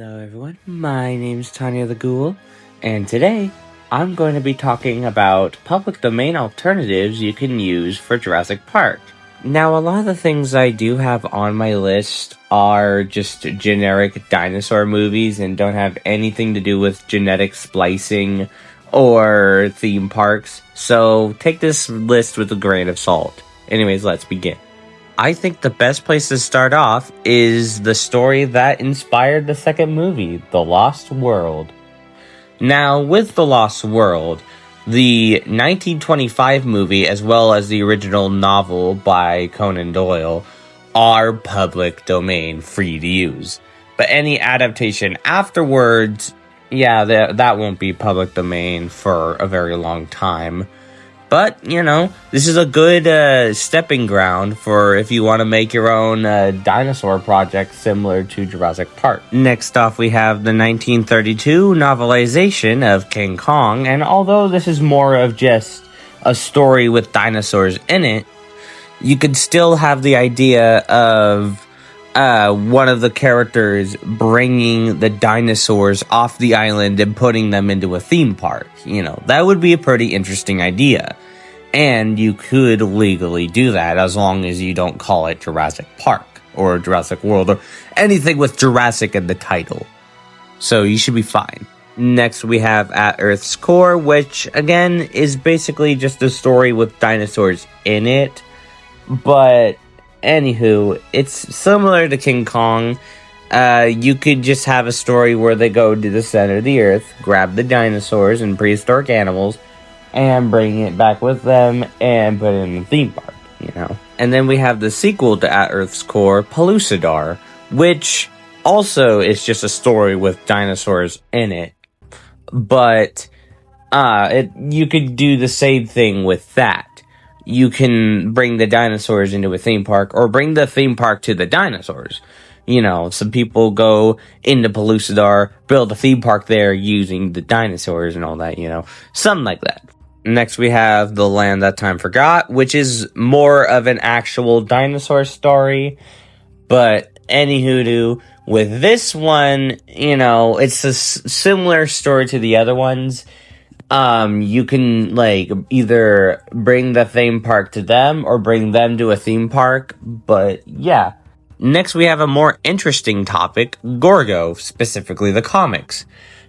Hello everyone, my name's Tanya the Ghoul, and today I'm going to be talking about public domain alternatives you can use for Jurassic Park. Now, a lot of the things I do have on my list are just generic dinosaur movies and don't have anything to do with genetic splicing or theme parks, so take this list with a grain of salt. Anyways, let's begin. I think the best place to start off is the story that inspired the second movie, The Lost World. Now, with The Lost World, the 1925 movie as well as the original novel by Conan Doyle are public domain, free to use. But any adaptation afterwards, that won't be public domain for a very long time. But, this is a good stepping ground for if you want to make your own dinosaur project similar to Jurassic Park. Next off, we have the 1932 novelization of King Kong, and although this is more of just a story with dinosaurs in it, you could still have the idea of one of the characters bringing the dinosaurs off the island and putting them into a theme park. That would be a pretty interesting idea. And you could legally do that as long as you don't call it Jurassic Park or Jurassic World or anything with Jurassic in the title. So you should be fine. Next, we have At Earth's Core, which, again, is basically just a story with dinosaurs in it. But anywho, it's similar to King Kong. You could just have a story where they go to the center of the earth, grab the dinosaurs and prehistoric animals, and bring it back with them and put it in the theme park, And then we have the sequel to At Earth's Core, Pellucidar, which also is just a story with dinosaurs in it. But you could do the same thing with that. You can bring the dinosaurs into a theme park, or bring the theme park to the dinosaurs. Some people go into Pellucidar, build a theme park there using the dinosaurs and all that, something like that. Next, we have The Land That Time Forgot, which is more of an actual dinosaur story. But anywho, with this one, it's a similar story to the other ones. You can, either bring the theme park to them or bring them to a theme park. But, yeah. Next, we have a more interesting topic, Gorgo, specifically the comics.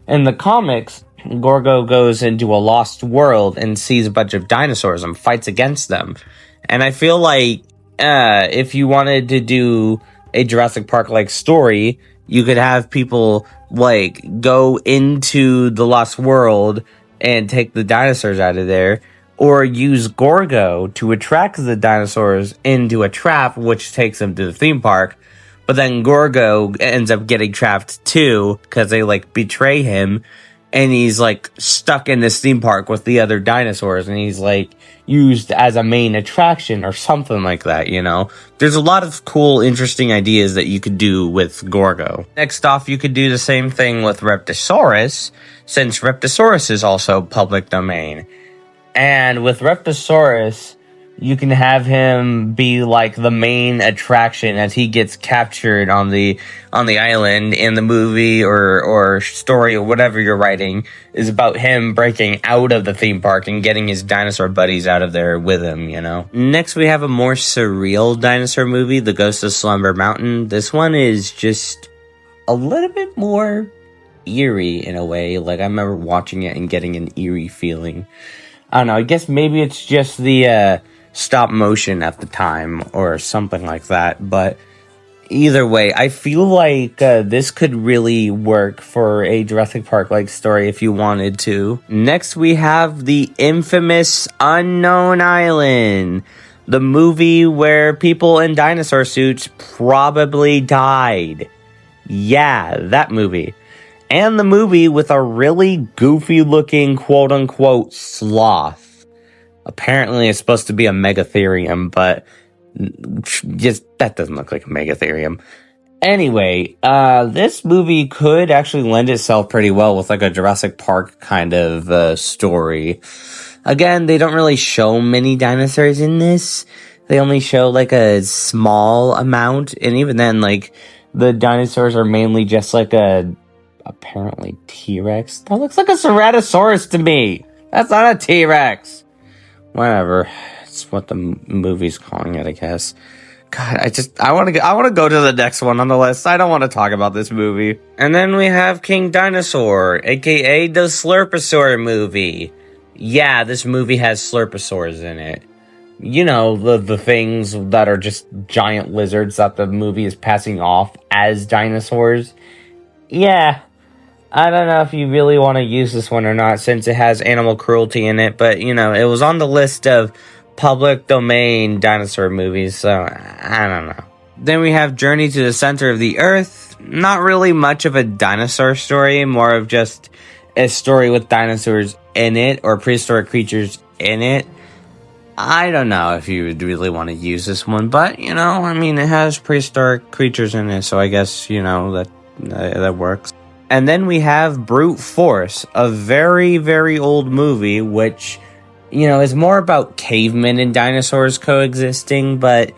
In the comics, Gorgo goes into a lost world and sees a bunch of dinosaurs and fights against them. And I feel like if you wanted to do a Jurassic Park-like story, you could have people, go into the lost world and take the dinosaurs out of there, or use Gorgo to attract the dinosaurs into a trap, which takes them to the theme park. But then Gorgo ends up getting trapped too, because they, betray him. And he's, stuck in this theme park with the other dinosaurs. And he's, used as a main attraction or something like that, There's a lot of cool, interesting ideas that you could do with Gorgo. Next off, you could do the same thing with Reptosaurus, since Reptosaurus is also public domain. And with Reptosaurus, you can have him be the main attraction as he gets captured on the island, in the movie or story or whatever you're writing is about him breaking out of the theme park and getting his dinosaur buddies out of there with him, Next, we have a more surreal dinosaur movie, The Ghost of Slumber Mountain. This one is just a little bit more eerie in a way. I remember watching it and getting an eerie feeling. I don't know, I guess maybe it's just the stop motion at the time or something like that, but either way, I feel like this could really work for a Jurassic Park-like story if you wanted to. Next, we have the infamous Unknown Island, the movie where people in dinosaur suits probably died. Yeah, that movie. And the movie with a really goofy-looking quote-unquote sloth. Apparently, it's supposed to be a megatherium, but that doesn't look like a megatherium. Anyway, this movie could actually lend itself pretty well with a Jurassic Park kind of story. Again, they don't really show many dinosaurs in this. They only show a small amount, and even then, the dinosaurs are mainly just a apparently T-Rex. That looks like a Ceratosaurus to me. That's not a T-Rex. Whatever. It's what the movie's calling it, I guess. God, I want to go to the next one on the list. I don't want to talk about this movie. And then we have King Dinosaur, aka the Slurposaur movie. Yeah, this movie has Slurposaurs in it. You know, the things that are just giant lizards that the movie is passing off as dinosaurs. Yeah, I don't know if you really want to use this one or not since it has animal cruelty in it, but, you know, it was on the list of public domain dinosaur movies, so I don't know. Then we have Journey to the Center of the Earth. Not really much of a dinosaur story, more of just a story with dinosaurs in it or prehistoric creatures in it. I don't know if you would really want to use this one, but, you know, I mean, it has prehistoric creatures in it, so I guess, you know, that works. And then we have Brute Force, a very, very old movie, which, you know, is more about cavemen and dinosaurs coexisting, but,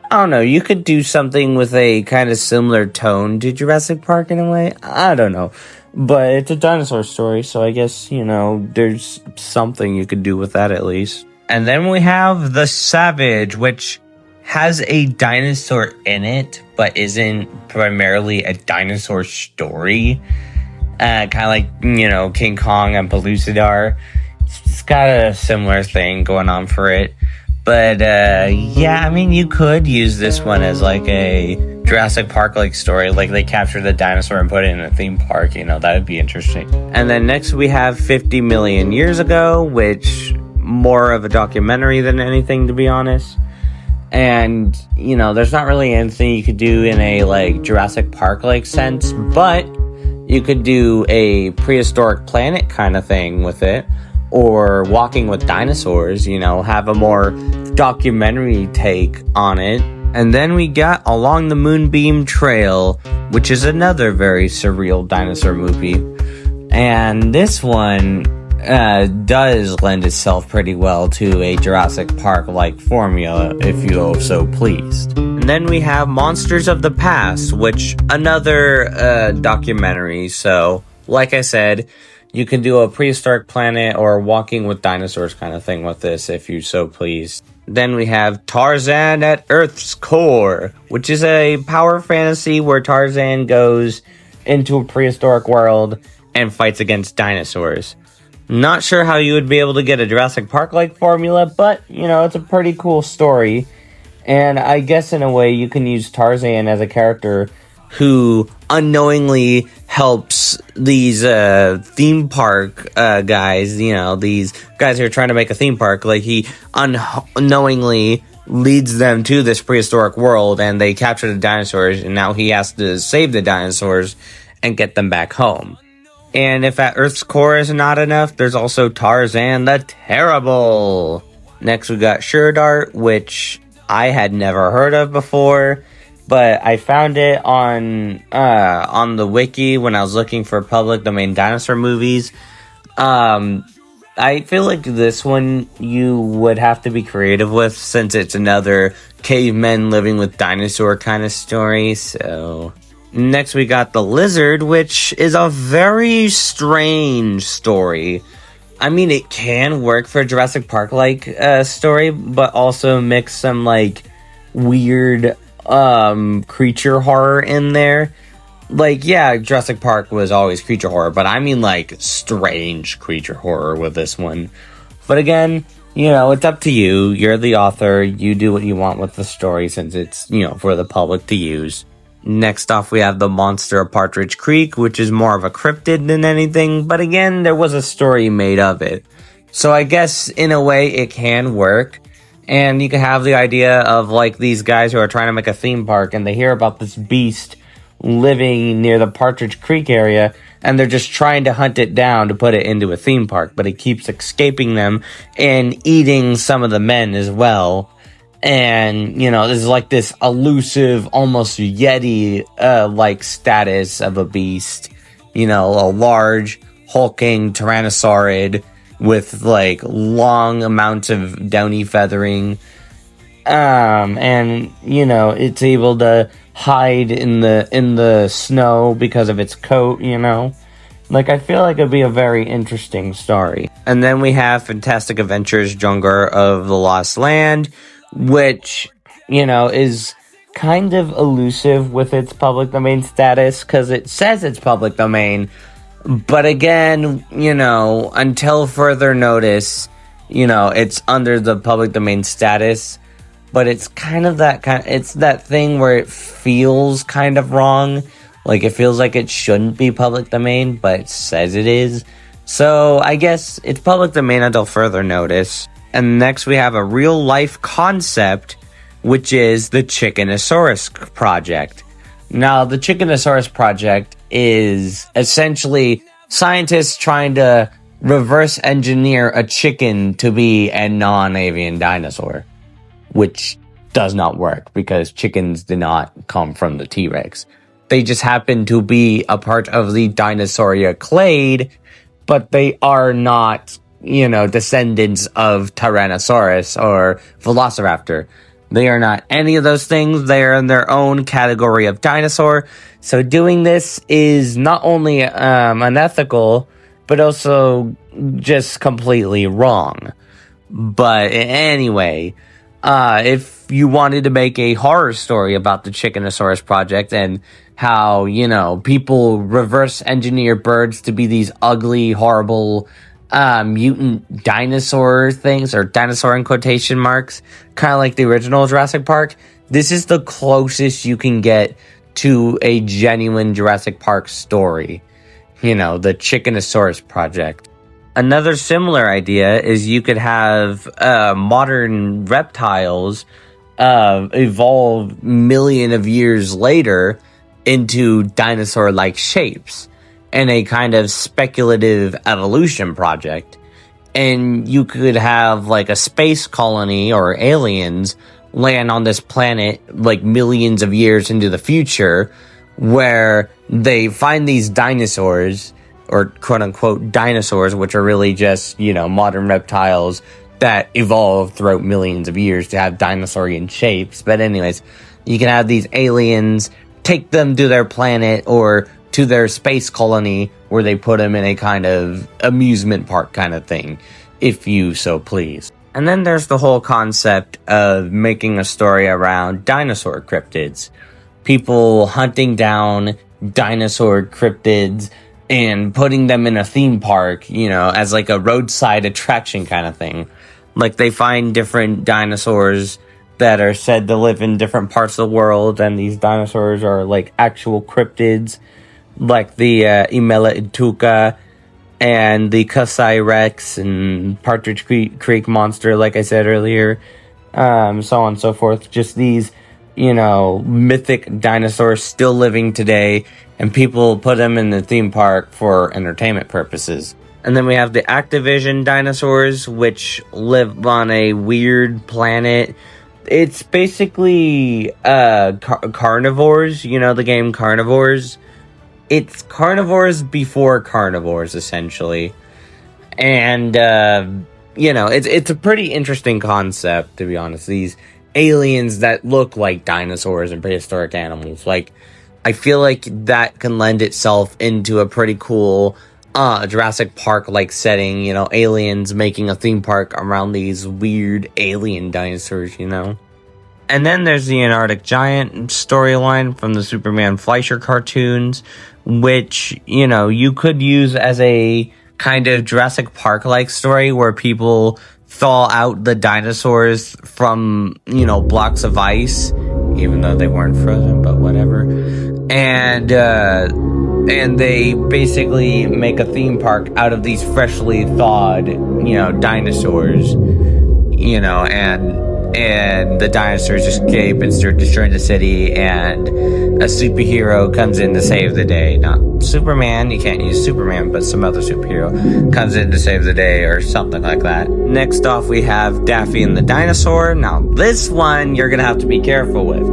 I don't know, you could do something with a kind of similar tone to Jurassic Park in a way. I don't know. But it's a dinosaur story, so I guess, you know, there's something you could do with that at least. And then we have The Savage, which has a dinosaur in it, but isn't primarily a dinosaur story. Kind of like, you know, King Kong and Pellucidar. It's got a similar thing going on for it. But, yeah, I mean, you could use this one as like a Jurassic Park-like story. Like, they captured the dinosaur and put it in a theme park, you know, that would be interesting. And then next we have 50 Million Years Ago, which more of a documentary than anything, to be honest. And, you know, there's not really anything you could do in a, like, Jurassic Park-like sense, but you could do a prehistoric planet kind of thing with it, or Walking with Dinosaurs, you know, have a more documentary take on it. And then we got Along the Moonbeam Trail, which is another very surreal dinosaur movie. And this one does lend itself pretty well to a Jurassic Park-like formula, if you so pleased. And then we have Monsters of the Past, which another documentary. So, like I said, you can do a prehistoric planet or Walking with Dinosaurs kind of thing with this, if you so please. Then we have Tarzan at Earth's Core, which is a power fantasy where Tarzan goes into a prehistoric world and fights against dinosaurs. Not sure how you would be able to get a Jurassic Park-like formula, but, you know, it's a pretty cool story. And I guess in a way you can use Tarzan as a character who unknowingly helps these theme park guys, you know, these guys who are trying to make a theme park. Like, he unknowingly leads them to this prehistoric world, and they capture the dinosaurs, and now he has to save the dinosaurs and get them back home. And if at Earth's Core is not enough, there's also Tarzan the Terrible. Next we got Sure Dart, which I had never heard of before, but I found it on the wiki when I was looking for public domain dinosaur movies. I feel like this one you would have to be creative with, since it's another cavemen living with dinosaur kind of story, so... Next we got The Lizard, which is a very strange story. I mean, it can work for a Jurassic Park-like story, but also mix some, like, weird creature horror in there. Like, yeah, Jurassic Park was always creature horror, but I mean, like, strange creature horror with this one. But again, you know, it's up to you. You're the author. You do what you want with the story, since it's, you know, for the public to use. Next off, we have The Monster of Partridge Creek, which is more of a cryptid than anything, but again, there was a story made of it. So I guess, in a way, it can work, and you can have the idea of, like, these guys who are trying to make a theme park, and they hear about this beast living near the Partridge Creek area, and they're just trying to hunt it down to put it into a theme park, but it keeps escaping them and eating some of the men as well. And, you know, there's like this elusive, almost Yeti-like status of a beast. You know, a large, hulking tyrannosaurid with, like, long amounts of downy feathering. And, you know, it's able to hide in the snow because of its coat, you know. Like, I feel like it'd be a very interesting story. And then we have Fantastic Adventures Jungle of the Lost Land, which, is kind of elusive with its public domain status, because it says it's public domain, but again, until further notice, it's under the public domain status, but it's kind of it's that thing where it feels kind of wrong. Like, it feels like it shouldn't be public domain, but it says it is. So, I guess it's public domain until further notice. And next we have a real-life concept, which is the Chickenosaurus Project. Now, the Chickenosaurus Project is essentially scientists trying to reverse engineer a chicken to be a non-avian dinosaur, which does not work because chickens did not come from the T-Rex. They just happen to be a part of the Dinosauria clade, but they are not, descendants of Tyrannosaurus or Velociraptor. They are not any of those things. They are in their own category of dinosaur. So doing this is not only unethical, but also just completely wrong. But anyway, if you wanted to make a horror story about the Chickenosaurus Project and how, people reverse engineer birds to be these ugly, horrible, mutant dinosaur things, or dinosaur in quotation marks, kind of like the original Jurassic Park, this is the closest you can get to a genuine Jurassic Park story. The Chickenosaurus Project. Another similar idea is you could have modern reptiles evolve millions of years later into dinosaur-like shapes in a kind of speculative evolution project. And you could have like a space colony or aliens land on this planet like millions of years into the future, where they find these dinosaurs, or quote-unquote dinosaurs, which are really just, modern reptiles that evolved throughout millions of years to have dinosaurian shapes. But anyways, you can have these aliens, take them to their planet or to their space colony, where they put them in a kind of amusement park kind of thing, if you so please. And then there's the whole concept of making a story around dinosaur cryptids. People hunting down dinosaur cryptids and putting them in a theme park, as like a roadside attraction kind of thing. Like, they find different dinosaurs that are said to live in different parts of the world, and these dinosaurs are like actual cryptids, like the Imela and the Kasai Rex and Partridge Creek Monster, like I said earlier, so on and so forth. Just these, mythic dinosaurs still living today, and people put them in the theme park for entertainment purposes. And then we have the Activision dinosaurs, which live on a weird planet. It's basically carnivores, the game Carnivores. It's carnivores before carnivores, essentially. And, it's a pretty interesting concept, to be honest. These aliens that look like dinosaurs and prehistoric animals. Like, I feel like that can lend itself into a pretty cool Jurassic Park-like setting, aliens making a theme park around these weird alien dinosaurs, And then there's the Antarctic Giant storyline from the Superman Fleischer cartoons, which, you could use as a kind of Jurassic Park-like story where people thaw out the dinosaurs from, blocks of ice, even though they weren't frozen, but whatever. And they basically make a theme park out of these freshly thawed, dinosaurs, and the dinosaurs escape and start destroying the city, and a superhero comes in to save the day. Not Superman, you can't use Superman, but some other superhero comes in to save the day, or something like that. Next off, we have Daffy and the Dinosaur. Now, this one you're gonna have to be careful with.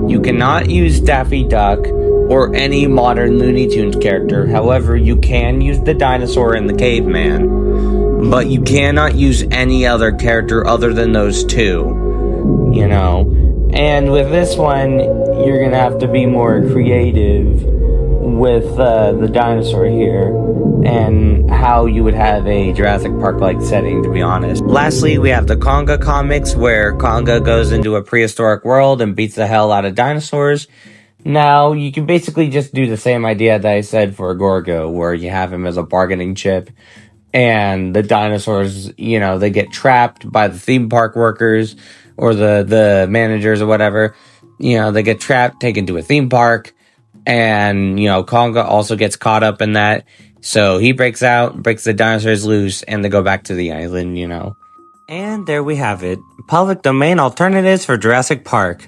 You cannot use Daffy Duck or any modern Looney Tunes character. However, you can use the dinosaur and the caveman, but you cannot use any other character other than those two, And with this one, you're gonna have to be more creative with the dinosaur here and how you would have a Jurassic Park-like setting, to be honest. Lastly, we have the Conga comics, where Conga goes into a prehistoric world and beats the hell out of dinosaurs. Now, you can basically just do the same idea that I said for Gorgo, where you have him as a bargaining chip, and the dinosaurs, they get trapped by the theme park workers, or the managers or whatever. They get trapped, taken to a theme park, and, Conga also gets caught up in that. So he breaks out, breaks the dinosaurs loose, and they go back to the island, And there we have it. Public domain alternatives for Jurassic Park.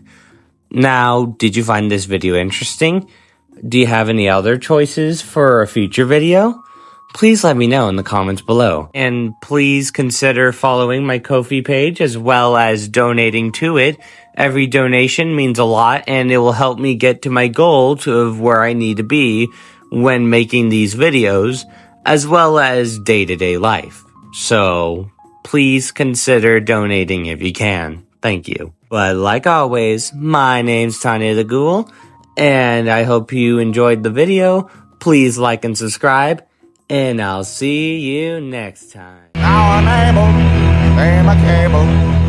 Now, did you find this video interesting? Do you have any other choices for a future video? Please let me know in the comments below. And please consider following my Ko-fi page as well as donating to it. Every donation means a lot, and it will help me get to my goal of where I need to be when making these videos, as well as day-to-day life. So, please consider donating if you can. Thank you. But like always, my name's Tanya the Ghoul, and I hope you enjoyed the video. Please like and subscribe, and I'll see you next time. Now I'm able, pay my cable.